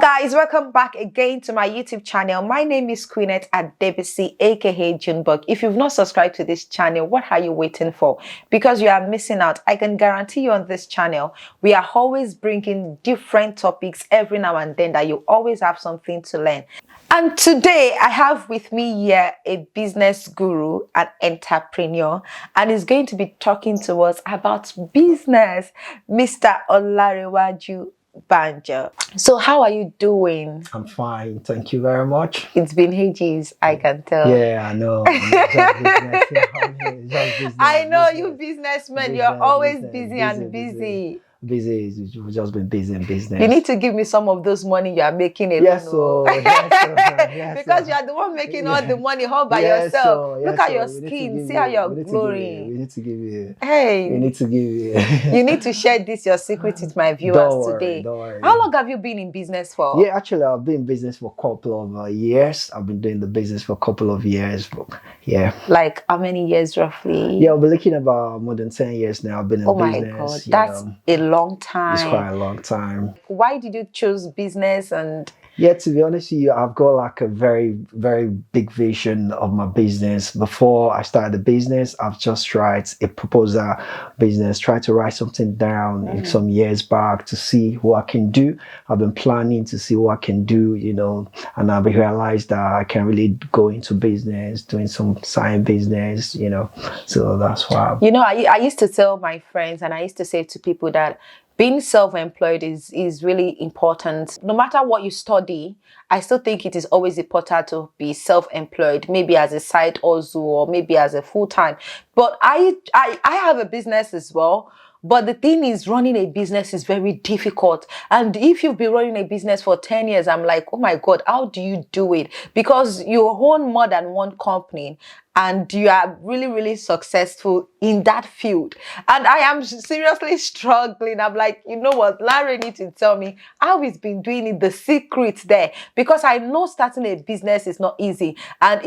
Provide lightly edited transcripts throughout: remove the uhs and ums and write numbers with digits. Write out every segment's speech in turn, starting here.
Guys, welcome back again to my YouTube channel. My name is Queenette Adebisi, aka Junebug. If you've not subscribed to this channel, what are you waiting for? Because you are missing out. I can guarantee you on this channel, we are always bringing different topics every now and then that you always have something to learn. And today I have with me here a business guru, an entrepreneur, and he's going to be talking to us about business, Mr. Olarewaju. Banjo. So how are you doing? I'm fine, thank you very much. It's been ages, I can tell. Yeah, I know. I know you businessmen, you're always busy and busy. We've just been busy in business. You need to give me some of those money you are making alone. Yes, so, because you are the one making all the money all by yourself. Look at your skin, see how you're glowing. We need to give you. Hey, we need to give you. You need to share your secret with my viewers today. Don't worry. How long have you been in business for? Yeah, actually, I've been in business for a couple of years. I've been doing the business for a couple of years. Yeah. Like how many years roughly? Yeah, I'll be looking about more than 10 years now. I've been in business. Oh my God, that's a long time. It's quite a long time. Why did you choose business? And yeah, to be honest with you, I've got like a very, very big vision of my business. Before I started the business, I've just tried a proposal business, tried to write something down some years back to see what I can do. I've been planning to see what I can do, you know, and I've realized that I can really go into business, doing some side business, you know, so that's why. You know, I used to tell my friends and I used to say to people that being self-employed is really important. No matter what you study, I still think it is always important to be self-employed, maybe as a side hustle or maybe as a full-time. But I have a business as well. But the thing is, running a business is very difficult. And if you've been running a business for 10 years, I'm like, oh my God, how do you do it? Because you own more than one company and you are really, really successful in that field. And I am seriously struggling. I'm like, you know what, Larry needs to tell me how he's been doing it, the secret there. Because I know starting a business is not easy. And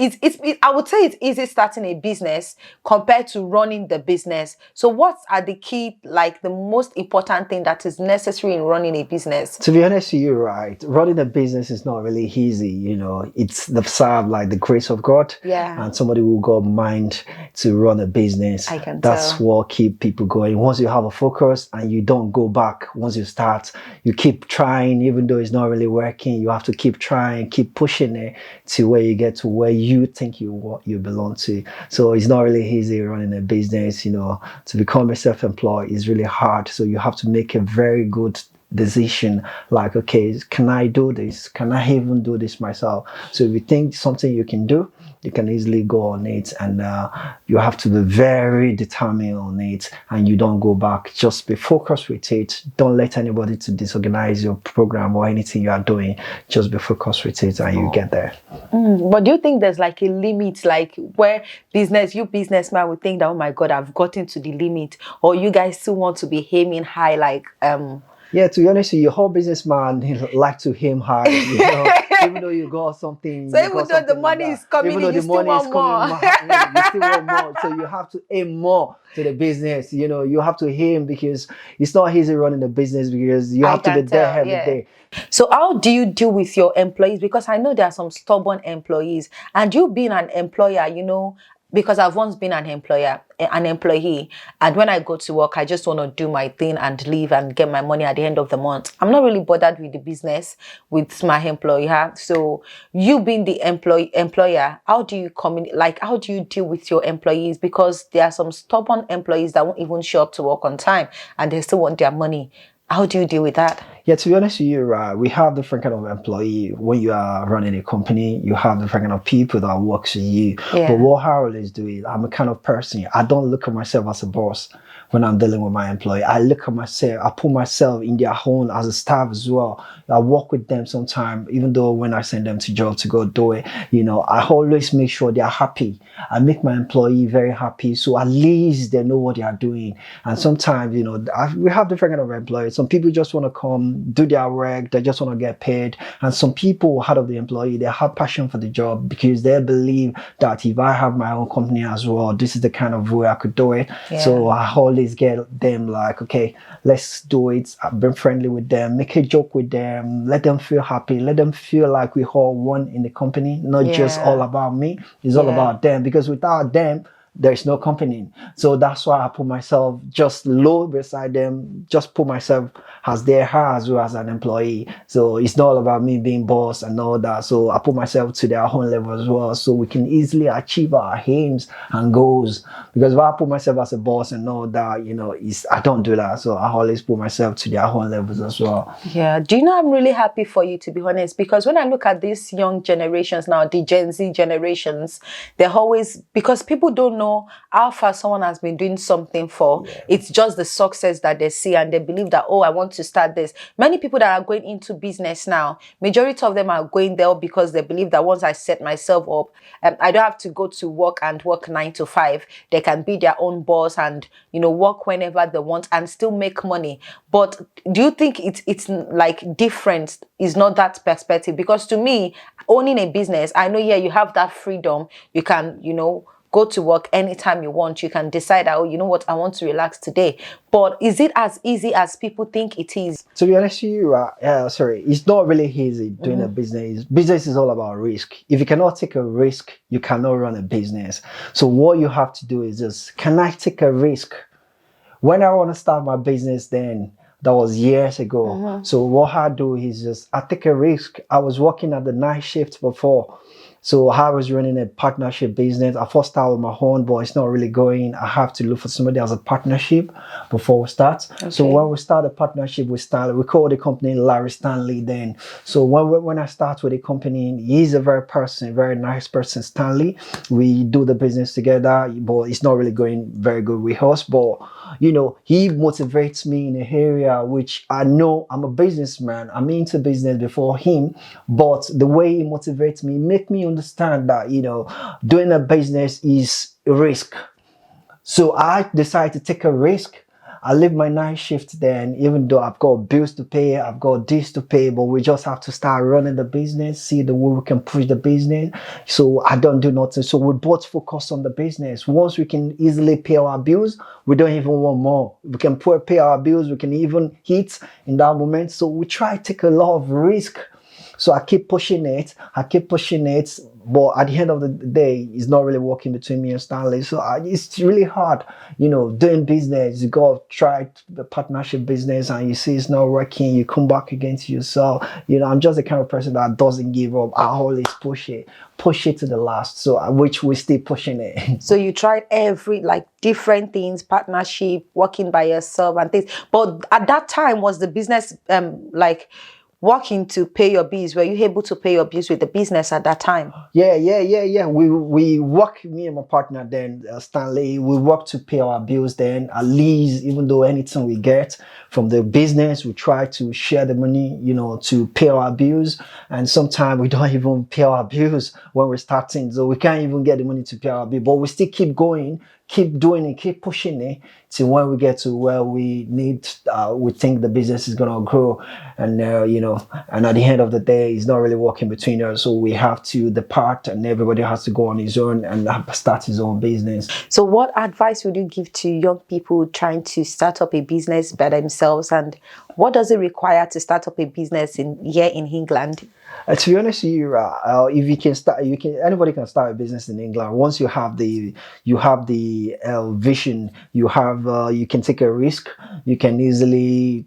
I would say it's easy starting a business compared to running the business. So what are the key, like the most important thing that is necessary in running a business? To be honest with you, right, running a business is not really easy, you know. It's the serve like the grace of God. Yeah. And somebody who got mind to run a business. I can That's tell. what keep people going. Once you have a focus and you don't go back, once you start, you keep trying, even though it's not really working. You have to keep trying, keep pushing it to where you get to where you think you belong to. So it's not really easy running a business, you know. To become a self-employed is really hard. So you have to make a very good decision, like, okay, can I do this? Can I even do this myself? So if you think something you can do, you can easily go on it, and you have to be very determined on it, and you don't go back. Just be focused with it. Don't let anybody to disorganize your program or anything you are doing. Just be focused with it and you get there. But do you think there's like a limit, like where you businessman would think that, oh my God, I've gotten to the limit, or you guys still want to be aiming high, like Yeah, to be honest with you, your whole businessman like to aim high, you know, even though you got something. So even though the money is coming in, you still want more. You still want more. So you have to aim more to the business. You know, you have to aim, because it's not easy running a business, because you have to be there every day. So how do you deal with your employees? Because I know there are some stubborn employees, and you being an employer, you know, because I've once been an employee, and when I go to work, I just want to do my thing and leave and get my money at the end of the month. I'm not really bothered with the business, with my employer. So you being the employer, how do you how do you deal with your employees? Because there are some stubborn employees that won't even show up to work on time and they still want their money. How do you deal with that? Yeah, to be honest with you, we have different kind of employee. When you are running a company, you have different kind of people that works with you. Yeah. But what I always do is, I'm a kind of person, I don't look at myself as a boss when I'm dealing with my employee. I look at myself, I put myself in their own as a staff as well. I work with them sometimes, even though when I send them to job to go do it, you know, I always make sure they're happy. I make my employee very happy, so at least they know what they are doing. And sometimes, you know, we have different kind of employees. Some people just want to come, do their work, they just want to get paid. And some people, out of the employee, they have passion for the job, because they believe that if I have my own company as well, this is the kind of way I could do it. Yeah. So I always always get them like, okay, let's do it. I've been friendly with them, make a joke with them, let them feel happy, let them feel like we all one in the company, not just all Yeah. about me. It's all Yeah. about them, because without them, there's no company. So that's why I put myself just low beside them, just put myself as their high as well as an employee. So it's not all about me being boss and all that. So I put myself to their own level as well, so we can easily achieve our aims and goals. Because if I put myself as a boss and all that, I don't do that. So I always put myself to their own levels as well. Yeah. Do you know, I'm really happy for you, to be honest, because when I look at these young generations now, the Gen Z generations, they're always, because people don't know how far someone has been doing something for. Yeah. It's just the success that they see, and they believe that, oh, I want to start this. Many people that are going into business now, majority of them are going there because they believe that once I set myself up, I don't have to go to work and work 9 to 5. They can be their own boss and, work whenever they want and still make money. But do you think it's like different? Is not that perspective? Because to me, owning a business, I know, yeah, you have that freedom. You can, go to work anytime you want. You can decide that, oh, you know what, I want to relax today. But is it as easy as people think it is? To be honest with you, sorry, it's not really easy doing a business. Business is all about risk. If you cannot take a risk, you cannot run a business. So what you have to do is just, can I take a risk? When I want to start my business, then that was years ago. So what I do is just, I take a risk. I was working at the night shift before. So I was running a partnership business. I first started with my own, but it's not really going. I have to look for somebody as a partnership before we start. Okay. So when we start a partnership with Stanley, we call the company Larry Stanley then. So when I start with the company, he's a very nice person, Stanley. We do the business together, but it's not really going very good with us. But he motivates me in an area which I know I'm a businessman. I'm into business before him, but the way he motivates me, make me understand that, doing a business is a risk. So I decided to take a risk. I leave my night shift then, even though I've got bills to pay, I've got this to pay, but we just have to start running the business, see the way we can push the business. So I don't do nothing. So we both focus on the business. Once we can easily pay our bills, we don't even want more. We can pay our bills, we can even eat in that moment. So we try to take a lot of risk. So I keep pushing it. But at the end of the day, it's not really working between me and Stanley. So it's really hard, doing business. You go try the partnership business and you see it's not working. You come back against yourself. I'm just the kind of person that doesn't give up. I always push it to the last. So which we're still pushing it. So you tried every, like, different things, partnership, working by yourself and things. But at that time, was the business like working to pay your bills? Were you able to pay your bills with the business at that time? Yeah. We work, me and my partner then, Stanley, we work to pay our bills then, at least, even though anything we get from the business, we try to share the money, to pay our bills. And sometimes we don't even pay our bills when we're starting. So we can't even get the money to pay our bill, but we still keep going, keep doing it, keep pushing it till when we get to where we think the business is gonna grow, and and at the end of the day, it's not really working between us, so we have to depart, and everybody has to go on his own and start his own business. So what advice would you give to young people trying to start up a business by themselves, and what does it require to start up a business here in England? To be honest with you, if you can start, anybody can start a business in England. Once you have the vision, you can take a risk. You can easily,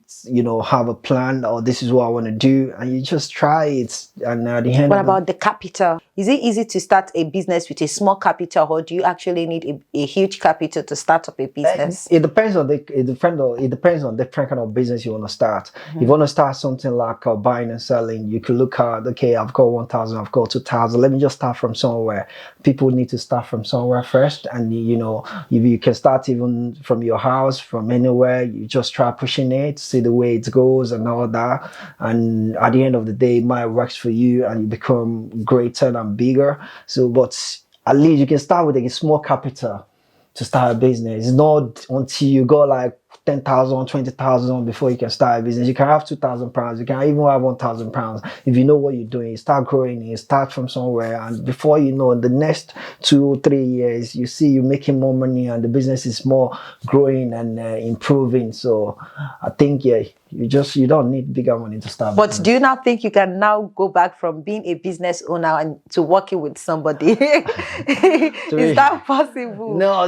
have a plan, or this is what I want to do, and you just try it. And at the end, what about the capital? Is it easy to start a business with a small capital, or do you actually need a huge capital to start up a business? It depends on different kind of business you want to start. If you want to start something like buying and selling, you could look at, okay, I've got 1,000, I've got 2,000. Let me just start from somewhere. People need to start from somewhere first, and if you can start even from your house, from anywhere, you just try pushing it, see the way it goes and all that. And at the end of the day, it might works for you, and you become greater and bigger. So, but at least you can start with a small capital to start a business. It's not until you go like 10,000, 20,000 before you can start a business. You can have 2,000 pounds. You can even have 1,000 pounds. If you know what you're doing, you start growing, you start from somewhere. And before you know, the next 2 3 years, you see you making more money and the business is more growing and improving. So I think, yeah, you don't need bigger money to start But business. do you not think you can now go back from being a business owner and to working with somebody? To Is me, that possible? no.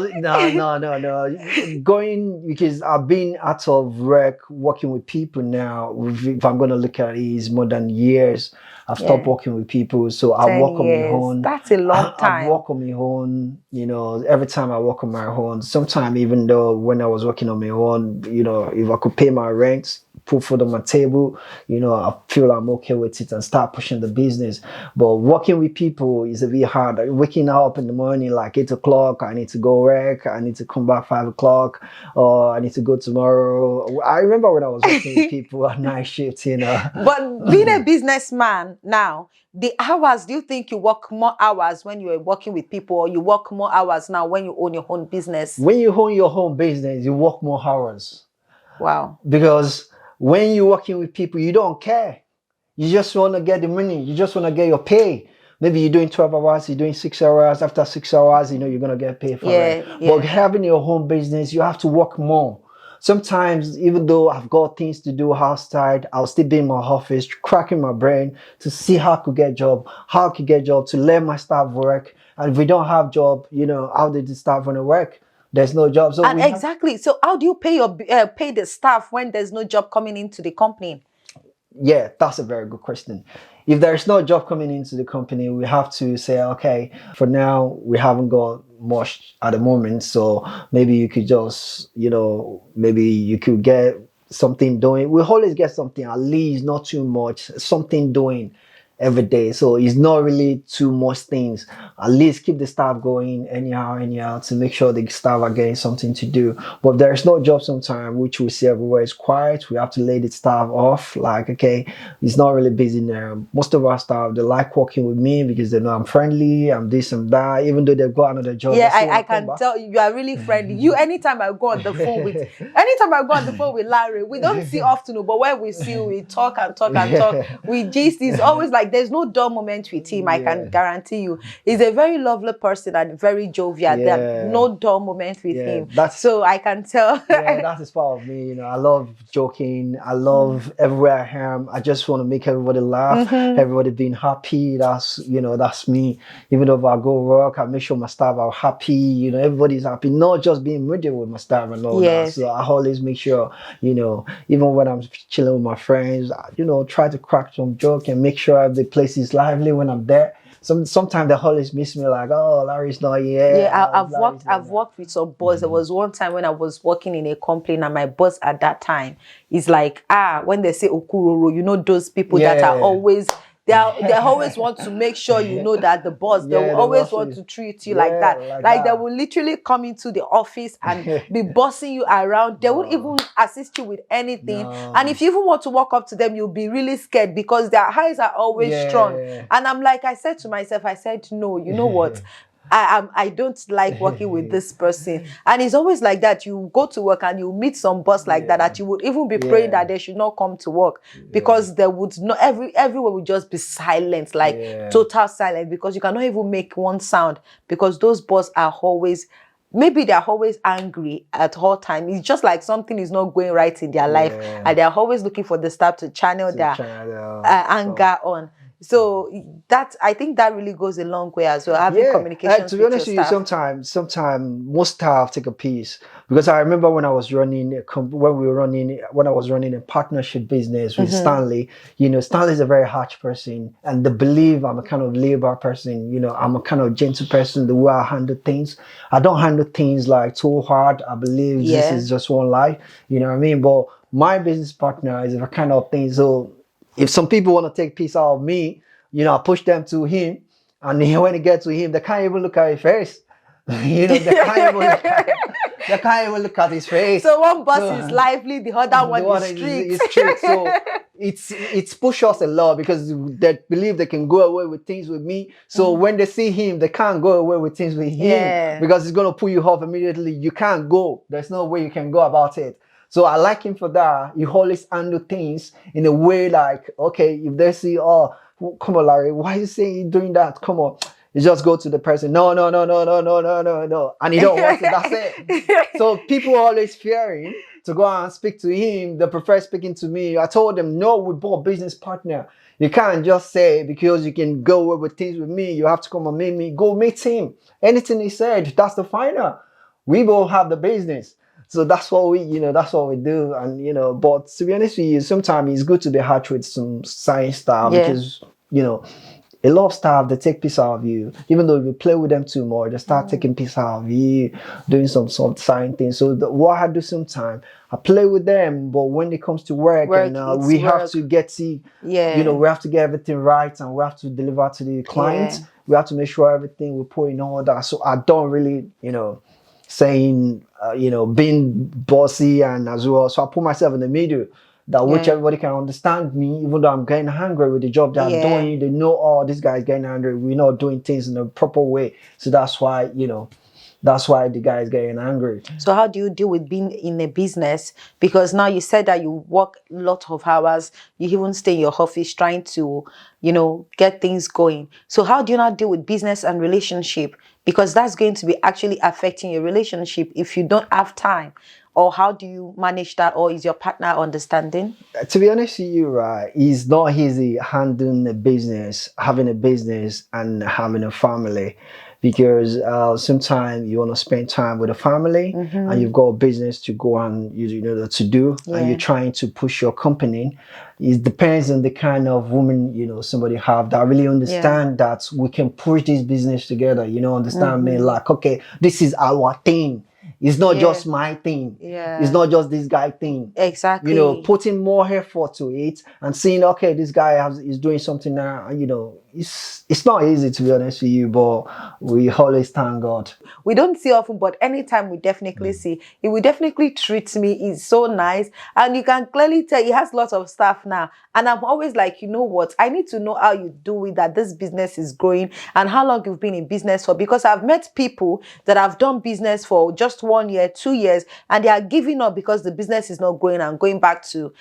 Going because I've been out of work working with people now. If I'm gonna look at it, it's more than years. I've stopped Yeah, working with people, so I 10 work on my years. own. That's a long I've time. worked on my own. Every time I work on my own. Sometimes even though when I was working on my own, if I could pay my rent, put food on my table, I feel I'm okay with it and start pushing the business. But working with people is a bit hard. Like, waking up in the morning like 8 o'clock, I need to go work, I need to come back 5 o'clock, or I need to go tomorrow. I remember when I was working with people at night shift. But being a businessman now, the hours, do you think you work more hours when you are working with people, or you work more hours now when you own your own business? When you own your home business, you work more hours Wow. because when you're working with people, you don't care. You just want to get the money. You just want to get your pay. Maybe you're doing 12 hours, you're doing 6 hours. After 6 hours, you're going to get paid for it. Yeah, But yeah. having your home business, you have to work more. Sometimes, even though I've got things to do outside, I'll still be in my office, cracking my brain to see how I could get job, to let my staff work. And if we don't have job, how did the staff want to work? There's no job. So And we have exactly. So how do you pay the staff when there's no job coming into the company? Yeah, that's a very good question. If there's no job coming into the company, we have to say, okay, for now, we haven't got much at the moment. So maybe you could just, maybe you could get something doing. We always get something, at least not too much, something doing every day. So it's not really too much things. At least keep the staff going anyhow, to make sure the staff are getting something to do. But if there's no job sometime, which we see everywhere is quiet, we have to lay the staff off. Like, okay, it's not really busy there. Most of our staff, they like working with me because they know I'm friendly, I'm this and that. Even though they've got another job, Yeah, they still I want to come can back. tell you are really friendly. You anytime I go on the phone with Larry, we don't see often, but when we see, we talk and talk and talk. We gist is always like there's no dull moment with him. I can Yeah. guarantee you. He's a very lovely person and very jovial. There are Yeah. no dull moment with Yeah, him. that's So I can tell. yeah, that is part of me. I love joking. I love everywhere I am. I just want to make everybody laugh, everybody being happy. That's me. Even though if I go work, I make sure my staff are happy. Everybody's happy, not just being moody with my staff and all that. Yes. So I always make sure, even when I'm chilling with my friends, try to crack some joke and make sure the place is lively when I'm there. Sometimes they always miss me like, oh, Larry's not here. Yeah, Larry's not I've here. worked with some boss. There was one time when I was working in a company, and my boss at that time is like, when they say Okuroro, those people that are Yeah. always they always want to make sure that the boss, they will Yeah, the always boss want is to treat you like yeah, that. like Like they that. will literally come into the office and be bossing you around. They would No, even assist you with anything. And no. if you even want to walk up to them, you'll be really scared because their eyes are always strong. Yeah. And I said to myself, I said, no, you know what? I don't like working with this person. And it's always like that. You go to work and you meet some boss like Yeah. that you would even be praying Yeah. that they should not come to work Yeah. because there would not everywhere would just be silent, like Yeah. total silence, because you cannot even make one sound because those boss are always maybe they're always angry at all time. It's just like something is not going right in their life, Yeah. and they're always looking for the staff to channel To their China. anger on. So that I think that really goes a long way as well, having Yeah, communications to be with your honest with you, staff. sometimes most staff take a piece because I remember when I was running when I was running a partnership business with Stanley. Stanley's a very harsh person, and they believe I'm a kind of labor person. I'm a kind of gentle person. The way I handle things, I don't handle things like too hard. I believe this Yeah. is just one life. You know what I mean? But my business partner is a kind of thing. So if some people want to take piece out of me, I push them to him. And when it gets to him, they can't even look at his face. They can't even look at his face. So one boss So, is lively, the other the one one is strict. is strict. So it's pushed us a lot because they believe they can go away with things with me. So when they see him, they can't go away with things with him Yeah. because it's gonna pull you off immediately. You can't go. There's no way you can go about it. So I like him for that. He always handle things in a way like, okay, if they see, oh, come on, Larry, why are you saying you're doing that? Come on. You just go to the person, no, no, no, no, no, no, no, no, no. And he don't want it. That's it. So people are always fearing to go and speak to him. They prefer speaking to me. I told them, no, we're both business partner. You can't just say because you can go over things with me, you have to come and meet me. Go meet him. Anything he said, that's the final. We both have the business. So that's what that's what we do. And, but to be honest with you, sometimes it's good to be harsh with some science stuff Yeah. because, a lot of stuff, they take piece out of you. Even though you play with them too much, they start taking piece out of you, doing some science things. So what I do sometimes, I play with them, but when it comes to work, and It's we have work. to get Yeah. we have to get everything right, and we have to deliver to the clients. Yeah. We have to make sure everything we put in order. So I don't really, saying, being bossy and as well. So I put myself in the middle that which Yeah. everybody can understand me, even though I'm getting angry with the job that I'm Yeah. doing. They know, oh, this guy's getting angry. We're not doing things in a proper way. So that's why, that's why the guy is getting angry. So how do you deal with being in a business? Because now you said that you work a lot of hours, you even stay in your office trying to, get things going. So how do you not deal with business and relationship? Because that's going to be actually affecting your relationship if you don't have time. Or how do you manage that? Or is your partner understanding? To be honest with you, right, it's not easy handling a business, having a business and having a family, because sometimes you want to spend time with a family and you've got a business to go and to do, and you're trying to push your company. It depends on the kind of woman somebody have that really understand that we can push this business together. Understand me, like, okay, this is our thing. It's not just my thing. It's not just this guy thing. Exactly. Putting more effort to it and seeing, okay, this guy is doing something now. It's not easy, to be honest with you, but we always thank God. We don't see often, but anytime we definitely see, he will definitely treat me. He's so nice. And you can clearly tell he has lots of staff now. And I'm always like, you know what? I need to know how you do it, that this business is growing and how long you've been in business for. Because I've met people that have done business for just 1 year, 2 years, and they are giving up because the business is not growing and going back to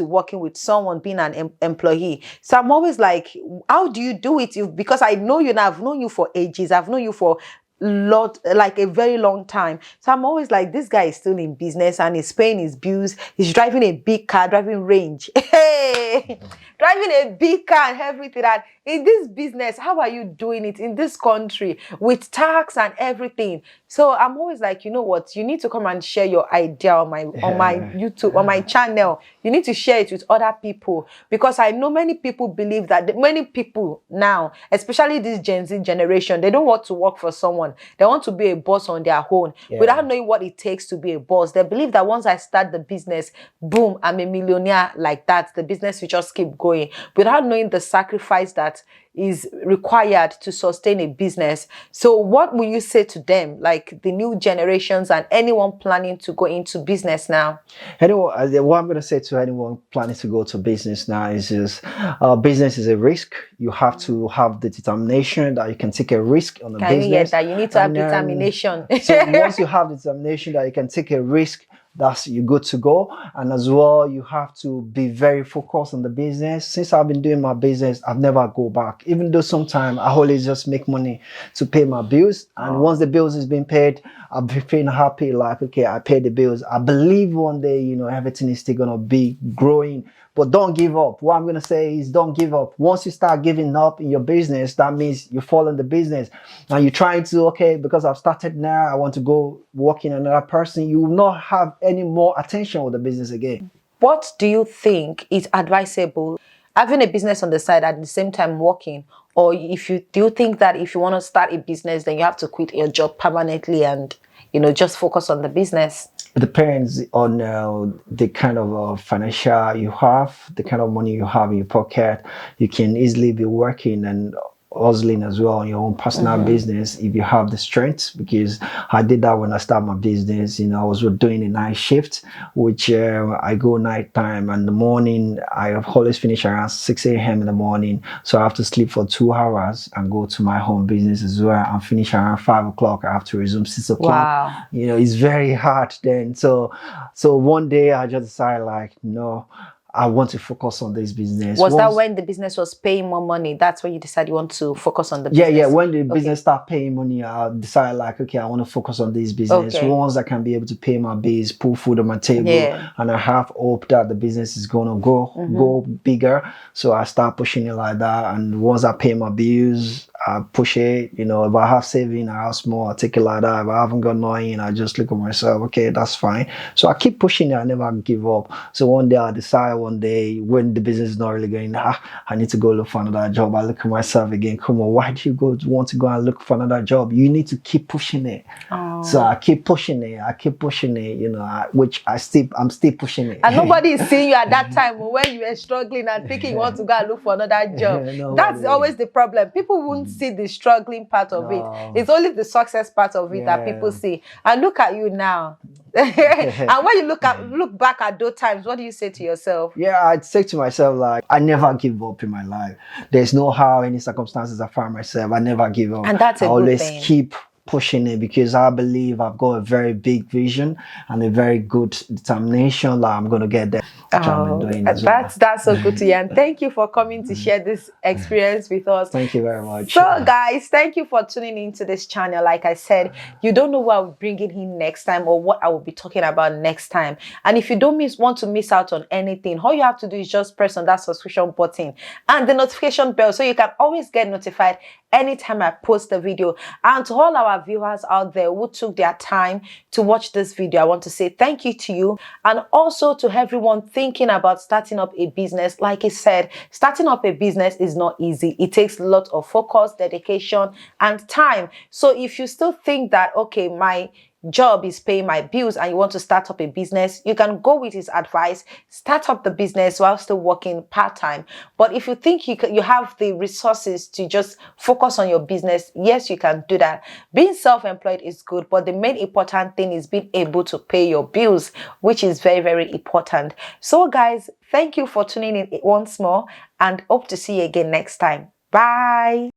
working with someone, being an employee. So I'm always like, how do you do it? Because I know you now, I've known you for ages, I've known you for like a very long time. So I'm always like, this guy is still in business and he's paying his bills, he's driving a big car, driving Range, hey, driving a big car and everything. And in this business, how are you doing it in this country with tax and everything? So I'm always like, you know what, you need to come and share your idea on my YouTube, on my channel. You need to share it with other people, because I know many people believe that many people now, especially this Gen Z generation, they don't want to work for someone. They want to be a boss on their own without knowing what it takes to be a boss. They believe that once I start the business, boom, I'm a millionaire like that. The business will just keep going without knowing the sacrifice that is required to sustain a business. So what will you say to them, like the new generations and anyone planning to go into business now? Anyone, what I'm going to say to anyone planning to go to business now is just, business is a risk. You have to have the determination that you can take a risk on a Can you hear business. that? You need to have determination. So once you have the determination that you can take a risk, that's you're good to go. And as well, you have to be very focused on the business. Since I've been doing my business, I've never go back. Even though sometimes I always just make money to pay my bills. And once the bills is being paid, I'll be feeling happy, like, okay, I paid the bills. I believe one day, everything is still gonna be growing. But don't give up. What I'm going to say is don't give up. Once you start giving up in your business, that means you fall in the business. And you're trying to, okay, because I've started now, I want to go work in another person. You will not have any more attention with the business again. What do you think is advisable? Having a business on the side at the same time working, or do you think that if you want to start a business, then you have to quit your job permanently and just focus on the business? It depends on the kind of financial you have, the kind of money you have in your pocket. You can easily be working and hustling as well on your own personal business if you have the strength, because I did that when I started my business. I was doing a night shift, which I go night time, and the morning I always finish around 6 a.m. in the morning, so I have to sleep for 2 hours and go to my home business as well and finish around 5 o'clock. I have to resume 6 o'clock. Wow. It's very hard then. So one day I just decided, like, no, I want to focus on this business. Was that when the business was paying more money? That's when you decided you want to focus on the business? Yeah. When the business start paying money, I decided, like, okay, I want to focus on this business. Once I can be able to pay my bills, put food on my table, and I have hope that the business is gonna go bigger. So I start pushing it like that. And once I pay my bills, I push it. If I have saving, I have small, I take it like that. If I haven't got nothing, I just look at myself, okay, that's fine. So I keep pushing it, I never give up. So one day I decide, when the business is not really going, I need to go look for another job. I look at myself again, come on, why do you want to go and look for another job? You need to keep pushing it. So I keep pushing it, which I'm still pushing it. And nobody is seeing you at that time when you were struggling and thinking you want to go and look for another job. That's always the problem. People won't see the struggling part of it. It's only the success part of it that people see. And look at you now. And when you look back at those times, what do you say to yourself? Yeah, I'd say to myself, like, I never give up in my life. There's no how any circumstances I find myself, I never give up. And that's a good always thing. Keep pushing it, because I believe I've got a very big vision and a very good determination that I'm going to get there. That's so good to hear, and thank you for coming to share this experience with us. Thank you very much. So guys, thank you for tuning into this channel. Like I said, you don't know what I'll be bringing in next time or what I will be talking about next time. And if you don't want to miss out on anything, all you have to do is just press on that subscription button and the notification bell, so you can always get notified anytime I post a video. And to all our viewers out there who took their time to watch this video, I want to say thank you to you. And also to everyone thinking about starting up a business. Like I said, starting up a business is not easy. It takes a lot of focus, dedication, and time. So if you still think that, okay, my job is paying my bills and you want to start up a business, you can go with his advice, start up the business while still working part-time. But if you think you have the resources to just focus on your business, yes, you can do that. Being self-employed is good, but the main important thing is being able to pay your bills, which is very, very important. So guys, thank you for tuning in once more, and hope to see you again next time. Bye.